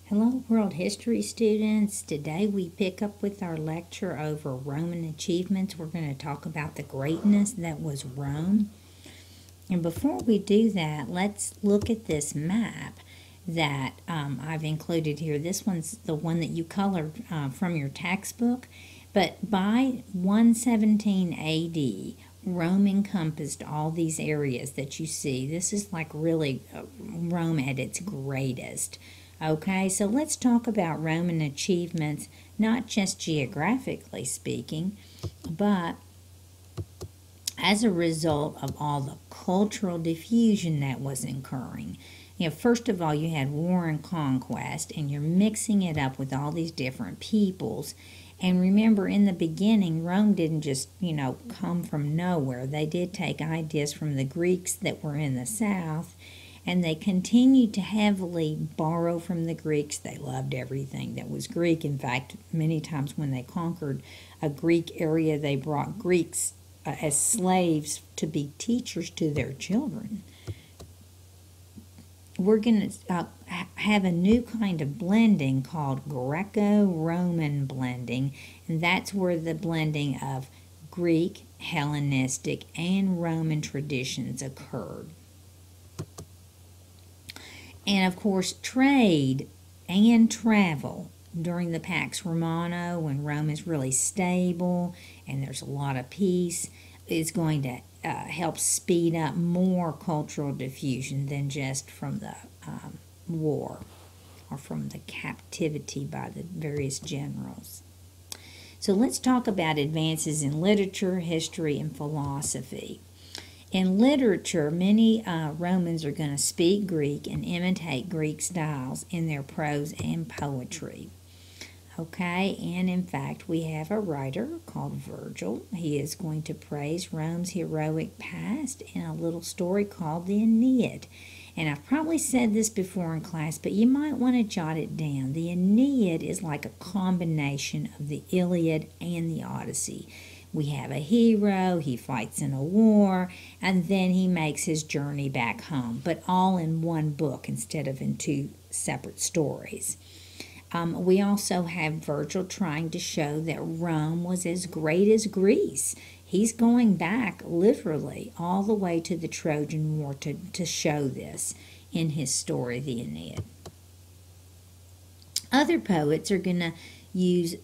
Hello, world history students. Today we pick up with our lecture over Roman achievements. We're going to talk about the greatness that was Rome. And before we do that, let's look at this map that I've included here. This one's the one that you colored from your textbook. But by 117 AD, Rome encompassed all these areas that you see. This is like really Rome at its greatest. Okay, so let's talk about Roman achievements, not just geographically speaking, but as a result of all the cultural diffusion that was occurring. First of all, you had war and conquest, and you're mixing it up with all these different peoples. And remember, in the beginning, Rome didn't just, come from nowhere. They did take ideas from the Greeks that were in the south, and they continued to heavily borrow from the Greeks. They loved everything that was Greek. In fact, many times when they conquered a Greek area, they brought Greeks as slaves to be teachers to their children. We're going to have a new kind of blending called Greco-Roman blending, and that's where the blending of Greek, Hellenistic, and Roman traditions occurred. And of course, trade and travel during the Pax Romana, when Rome is really stable and there's a lot of peace, is going to help speed up more cultural diffusion than just from the war or from the captivity by the various generals. So let's talk about advances in literature, history, and philosophy. In literature, many Romans are going to speak Greek and imitate Greek styles in their prose and poetry. Okay, and in fact, we have a writer called Virgil. He is going to praise Rome's heroic past in a little story called the Aeneid. And I've probably said this before in class, but you might want to jot it down. The Aeneid is like a combination of the Iliad and the Odyssey. We have a hero, he fights in a war, and then he makes his journey back home, but all in one book instead of in two separate stories. We also have Virgil trying to show that Rome was as great as Greece. He's going back literally all the way to the Trojan War to show this in his story, the Aeneid. Other poets are going to use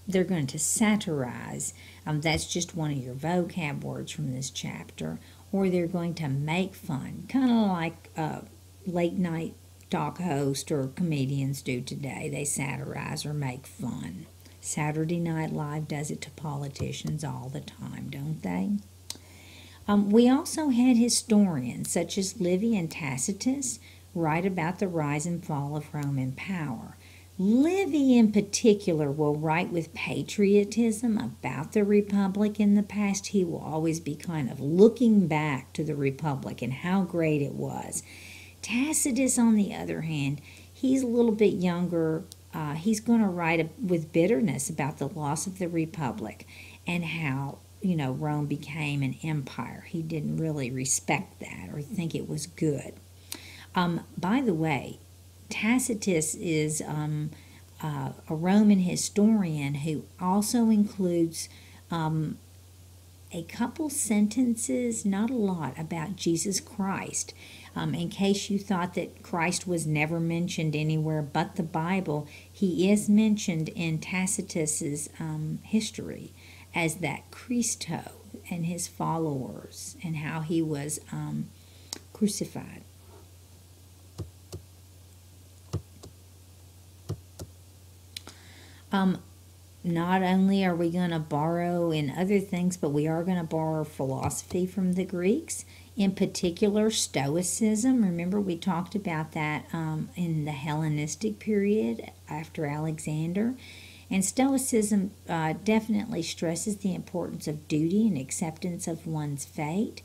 they're going to satirize. That's just one of your vocab words from this chapter. Or they're going to make fun, kind of like late night talk hosts or comedians do today. They satirize or make fun. Saturday Night Live does it to politicians all the time, don't they? We also had historians such as Livy and Tacitus write about the rise and fall of Roman power. Livy in particular will write with patriotism about the Republic in the past. He will always be kind of looking back to the Republic and how great it was. Tacitus, on the other hand, he's a little bit younger. He's going to write with bitterness about the loss of the Republic and how, Rome became an empire. He didn't really respect that or think it was good. By the way, Tacitus is a Roman historian who also includes a couple sentences, not a lot, about Jesus Christ. In case you thought that Christ was never mentioned anywhere but the Bible, he is mentioned in Tacitus's history as that Christo and his followers and how he was crucified. Not only are we going to borrow in other things, but we are going to borrow philosophy from the Greeks, in particular Stoicism. Remember, we talked about that in the Hellenistic period after Alexander. And Stoicism definitely stresses the importance of duty and acceptance of one's fate.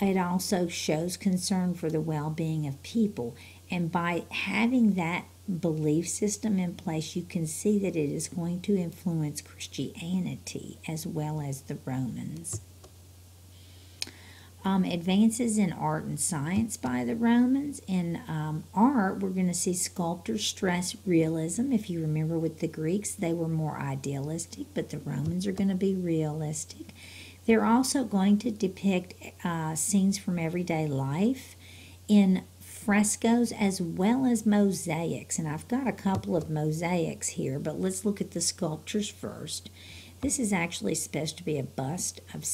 It also shows concern for the well-being of people. And by having that belief system in place, you can see that it is going to influence Christianity as well as the Romans. Advances in art and science by the Romans. In art, we're going to see sculptors stress realism. If you remember with the Greeks, they were more idealistic, but the Romans are going to be realistic. They're also going to depict scenes from everyday life in frescoes as well as mosaics. And I've got a couple of mosaics here, but let's look at the sculptures first. This is actually supposed to be a bust of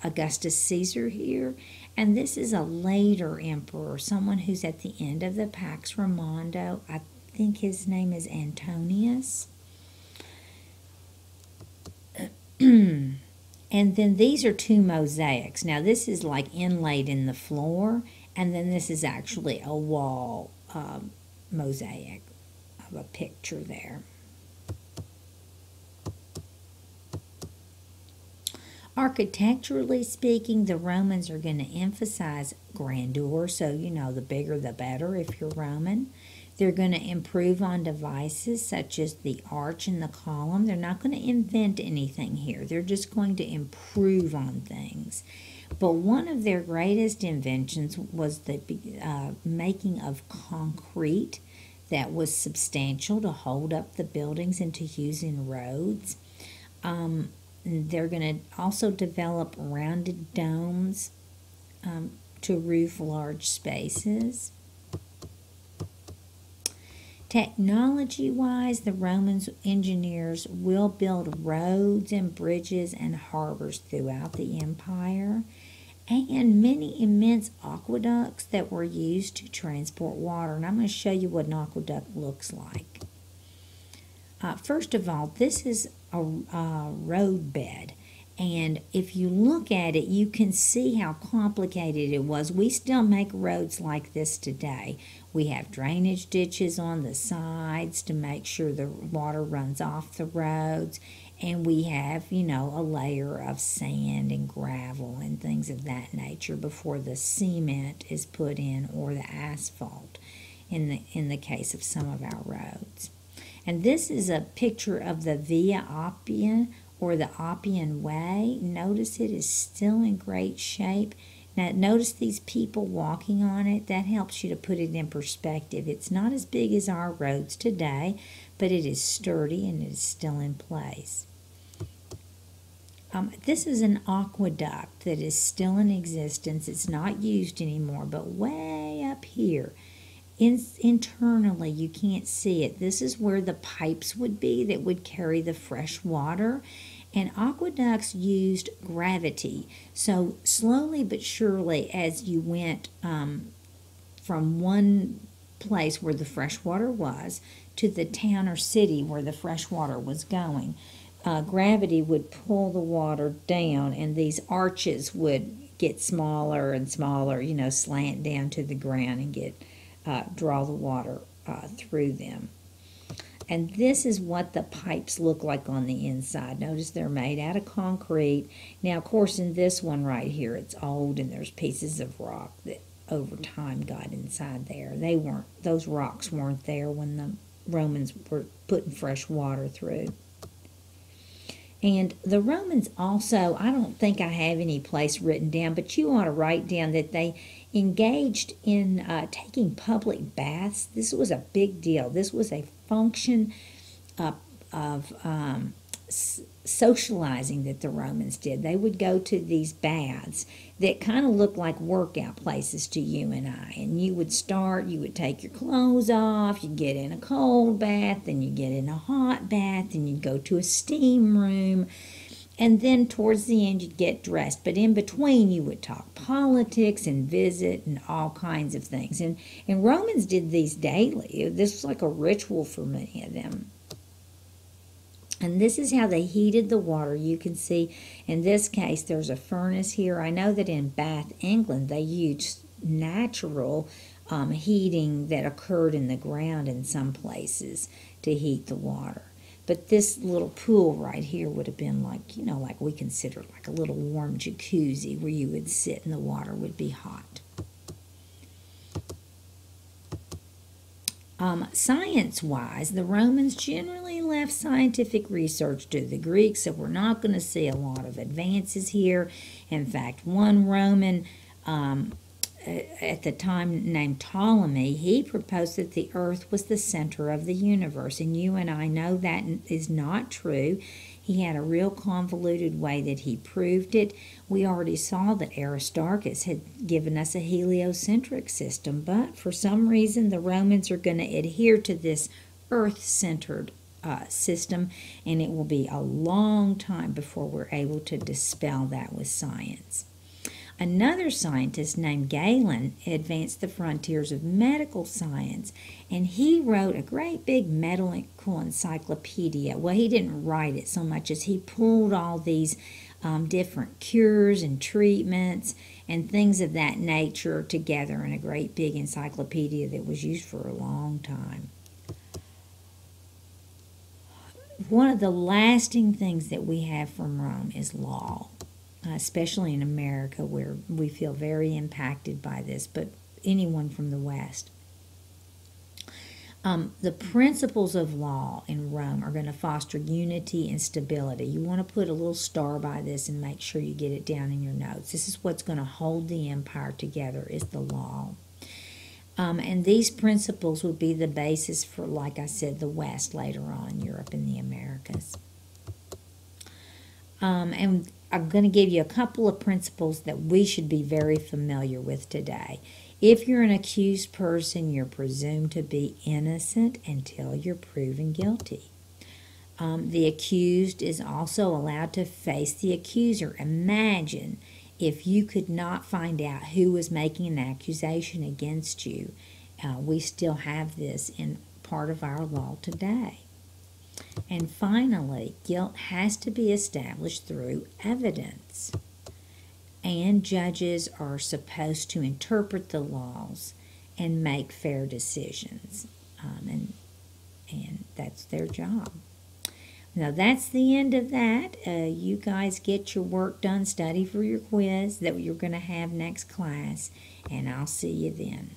Augustus Caesar here. And this is a later emperor, someone who's at the end of the Pax Romana. I think his name is Antonius. And then these are two mosaics. Now this is like inlaid in the floor, and then this is actually a wall mosaic of a picture there. Architecturally speaking, the Romans are going to emphasize grandeur, so you know the bigger the better if you're Roman. They're going to improve on devices such as the arch and the column. They're not going to invent anything here. They're just going to improve on things. But one of their greatest inventions was the making of concrete that was substantial to hold up the buildings and to use in roads. They're going to also develop rounded domes to roof large spaces. Technology-wise, the Romans engineers will build roads and bridges and harbors throughout the empire, and many immense aqueducts that were used to transport water. And I'm going to show you what an aqueduct looks like. First of all, this is a road bed. And if you look at it, you can see how complicated it was. We still make roads like this today. We have drainage ditches on the sides to make sure the water runs off the roads. And we have, you know, a layer of sand and gravel and things of that nature before the cement is put in, or the asphalt in the case of some of our roads. And this is a picture of the Via Appia, or the Appian Way. Notice it is still in great shape. Now notice these people walking on it. That helps you to put it in perspective. It's not as big as our roads today, but it is sturdy and it is still in place. This is an aqueduct that is still in existence. It's not used anymore, but way up here, internally, you can't see it. This is where the pipes would be that would carry the fresh water. And aqueducts used gravity. So slowly but surely, as you went from one place where the fresh water was to the town or city where the fresh water was going, gravity would pull the water down, and these arches would get smaller and smaller, you know, slant down to the ground and get draw the water through them. And this is what the pipes look like on the inside. Notice they're made out of concrete. Now, of course, in this one right here, it's old and there's pieces of rock that over time got inside there. Those rocks weren't there when the Romans were putting fresh water through. And the Romans also, I don't think I have any place written down, but you ought to write down that they engaged in taking public baths. This was a big deal. This was a function of socializing that the Romans did. They would go to these baths that kind of looked like workout places to you and I. And you would take your clothes off, you'd get in a cold bath, then you'd get in a hot bath, and you'd go to a steam room. And then towards the end, you'd get dressed. But in between, you would talk politics and visit and all kinds of things. And Romans did these daily. This was like a ritual for many of them. And this is how they heated the water. You can see in this case, there's a furnace here. I know that in Bath, England, they used natural heating that occurred in the ground in some places to heat the water. But this little pool right here would have been like, you know, like we consider like a little warm jacuzzi where you would sit and the water would be hot. Science-wise, the Romans generally left scientific research to the Greeks, so we're not going to see a lot of advances here. In fact, one Roman at the time named Ptolemy, he proposed that the earth was the center of the universe, and you and I know that is not true. He had a real convoluted way that he proved it. We already saw that Aristarchus had given us a heliocentric system, but for some reason the Romans are going to adhere to this earth-centered system, and it will be a long time before we're able to dispel that with science. Another scientist named Galen advanced the frontiers of medical science, and he wrote a great big medical encyclopedia. Well, he didn't write it so much as he pulled all these different cures and treatments and things of that nature together in a great big encyclopedia that was used for a long time. One of the lasting things that we have from Rome is law. Especially in America where we feel very impacted by this, but anyone from the West. The principles of law in Rome are going to foster unity and stability. You want to put a little star by this and make sure you get it down in your notes. This is what's going to hold the empire together, is the law. And these principles would be the basis for, like I said, the West later on, Europe and the Americas. And I'm going to give you a couple of principles that we should be very familiar with today. If you're an accused person, you're presumed to be innocent until you're proven guilty. The accused is also allowed to face the accuser. Imagine if you could not find out who was making an accusation against you. We still have this in part of our law today. And finally, guilt has to be established through evidence. And judges are supposed to interpret the laws and make fair decisions. And that's their job. Now, that's the end of that. You guys get your work done, study for your quiz that you're going to have next class, and I'll see you then.